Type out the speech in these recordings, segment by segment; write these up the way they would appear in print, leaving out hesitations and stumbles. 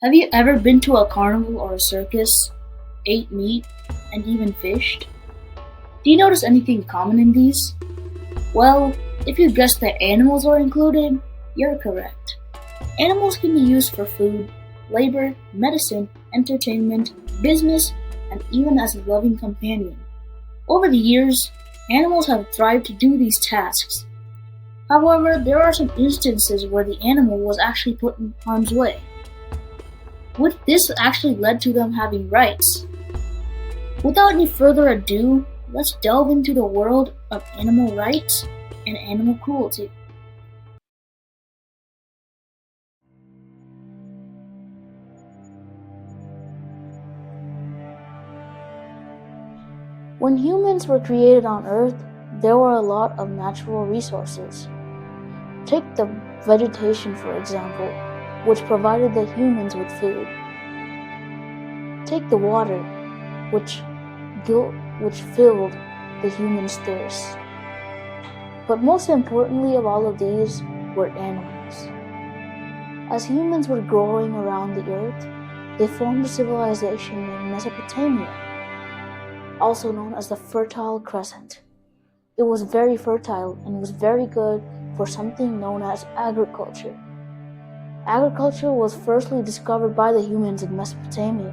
Have you ever been to a carnival or a circus, ate meat, and even fished? Do you notice anything common in these? Well, if you guessed that animals are included, you're correct. Animals can be used for food, labor, medicine, entertainment, business, and even as a loving companion. Over the years, animals have thrived to do these tasks. However, there are some instances where the animal was actually put in harm's way, which this actually led to them having rights. Without any further ado, let's delve into the world of animal rights and animal cruelty. When humans were created on Earth, there were a lot of natural resources. Take the vegetation, for example, which provided the humans with food. Take the water, which, which filled the humans' thirst. But most importantly of all of these were animals. As humans were growing around the earth, they formed a civilization named Mesopotamia, also known as the Fertile Crescent. It was very fertile and was very good for something known as agriculture. Agriculture was firstly discovered by the humans in Mesopotamia,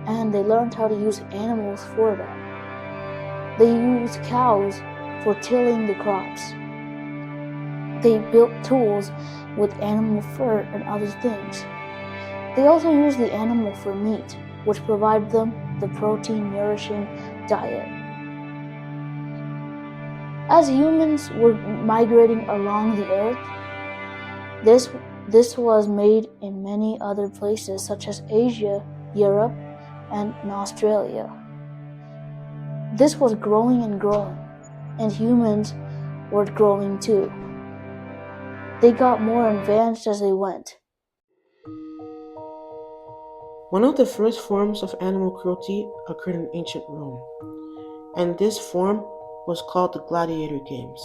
and they learned how to use animals for that. They used cows for tilling the crops. They built tools with animal fur and other things. They also used the animal for meat, which provided them the protein-nourishing diet. As humans were migrating along the earth, this was made in many other places such as Asia, Europe, and in Australia. This was growing and growing, and humans were growing too. They got more advanced as they went. One of the first forms of animal cruelty occurred in ancient Rome, and this form was called the gladiator games.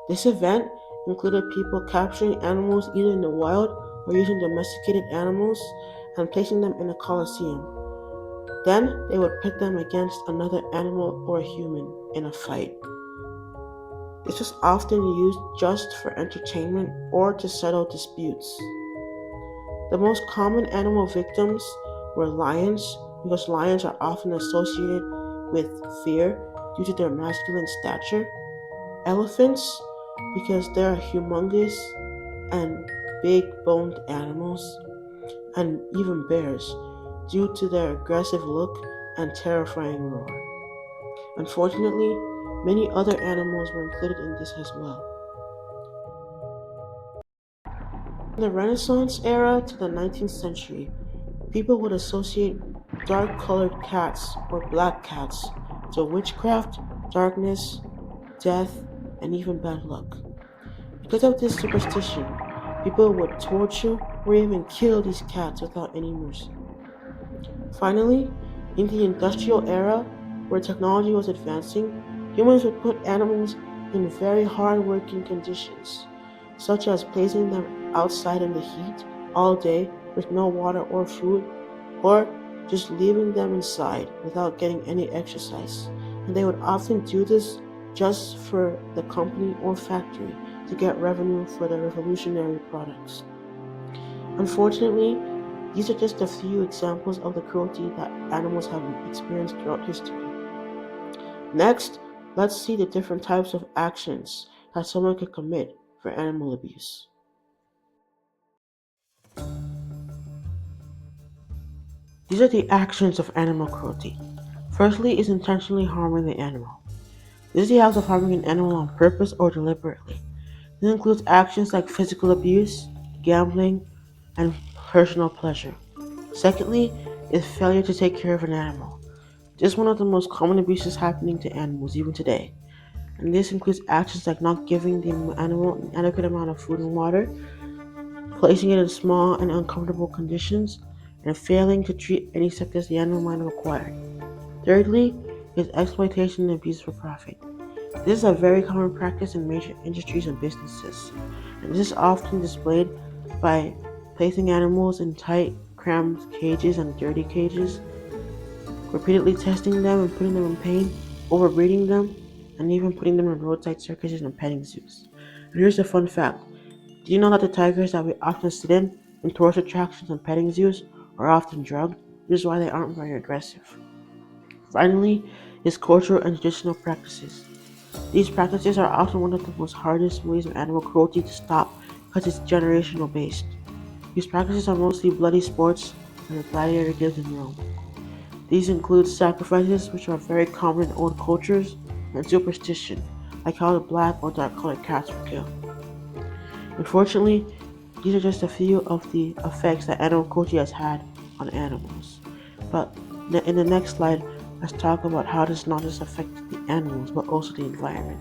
This event included people capturing animals either in the wild or using domesticated animals and placing them in a coliseum. Then they would pit them against another animal or a human in a fight. This was often used just for entertainment or to settle disputes. The most common animal victims were lions, because lions are often associated with fear due to their masculine stature, elephants, because they are humongous and big-boned animals, and even bears, due to their aggressive look and terrifying roar. Unfortunately, many other animals were included in this as well. From the Renaissance era to the 19th century, people would associate dark-colored cats or black cats to witchcraft, darkness, death, and even bad luck. Because of this superstition, people would torture or even kill these cats without any mercy. Finally, in the industrial era, where technology was advancing, humans would put animals in very hard working conditions, such as placing them outside in the heat all day with no water or food, or just leaving them inside without getting any exercise. And they would often do this just for the company or factory to get revenue for their revolutionary products. Unfortunately, these are just a few examples of the cruelty that animals have experienced throughout history. Next, let's see the different types of actions that someone could commit for animal abuse. These are the actions of animal cruelty. Firstly is intentionally harming the animal. This is the act of harming an animal on purpose or deliberately. This includes actions like physical abuse, gambling, and personal pleasure. Secondly is failure to take care of an animal. This is one of the most common abuses happening to animals even today. And this includes actions like not giving the animal an adequate amount of food and water, placing it in small and uncomfortable conditions, and failing to treat any sickness the animal might require. Thirdly is exploitation and abuse for profit. This is a very common practice in major industries and businesses, and this is often displayed by placing animals in tight, crammed cages and dirty cages, repeatedly testing them and putting them in pain, overbreeding them, and even putting them in roadside circuses and petting zoos. And here's a fun fact. Do you know that the tigers that we often sit in tourist attractions and petting zoos, are often drugged? This is why they aren't very aggressive. Finally, is cultural and traditional practices. These practices are often one of the most hardest ways of animal cruelty to stop because it's generational based. These practices are mostly bloody sports and the gladiator games in Rome. These include sacrifices, which are very common in old cultures, and superstition, like how the black or dark colored cats were killed. Unfortunately, these are just a few of the effects that animal cruelty has had on animals. But in the next slide, let's talk about how this not just affects the animals, but also the environment.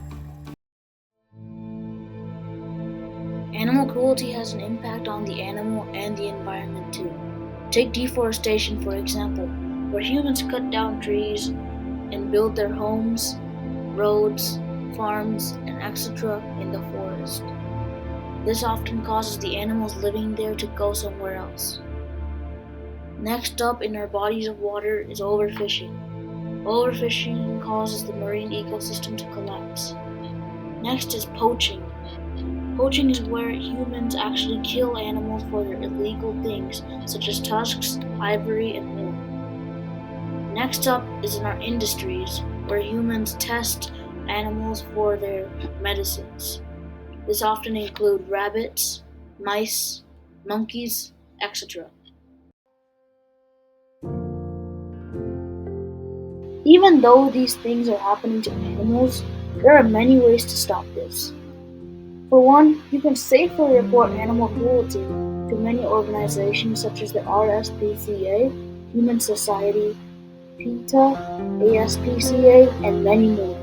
Animal cruelty has an impact on the animal and the environment too. Take deforestation, for example, where humans cut down trees and build their homes, roads, farms, and etc. in the forest. This often causes the animals living there to go somewhere else. Next up in our bodies of water is overfishing. Overfishing causes the marine ecosystem to collapse. Next is poaching. Poaching is where humans actually kill animals for their illegal things, such as tusks, ivory, and more. Next up is in our industries, where humans test animals for their medicines. This often includes rabbits, mice, monkeys, etc. Even though these things are happening to animals, there are many ways to stop this. For one, you can safely report animal cruelty to many organizations such as the RSPCA, Human Society, PETA, ASPCA, and many more.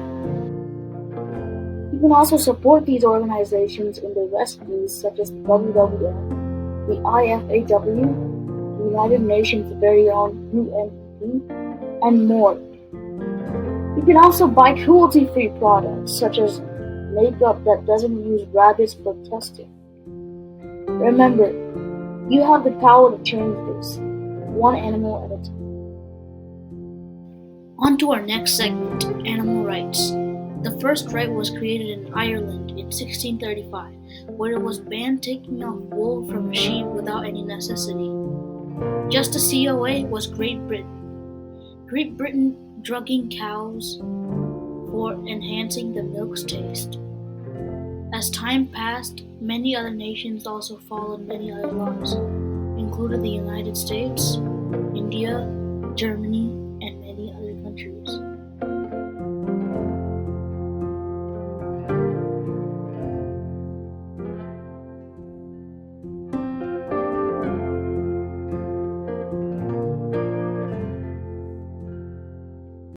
You can also support these organizations in their rescues such as WWF, the IFAW, the United Nations' very own UNEP, and more. You can also buy cruelty-free products such as makeup that doesn't use rabbits for testing. Remember, you have the power to change this, one animal at a time. On to our next segment, animal rights. The first right was created in Ireland in 1635, where it was banned taking off wool from a sheep without any necessity. Just a COA was Great Britain. Great Britain drugging cows for enhancing the milk's taste. As time passed, many other nations also followed many other laws, including the United States, India, Germany, and many other countries.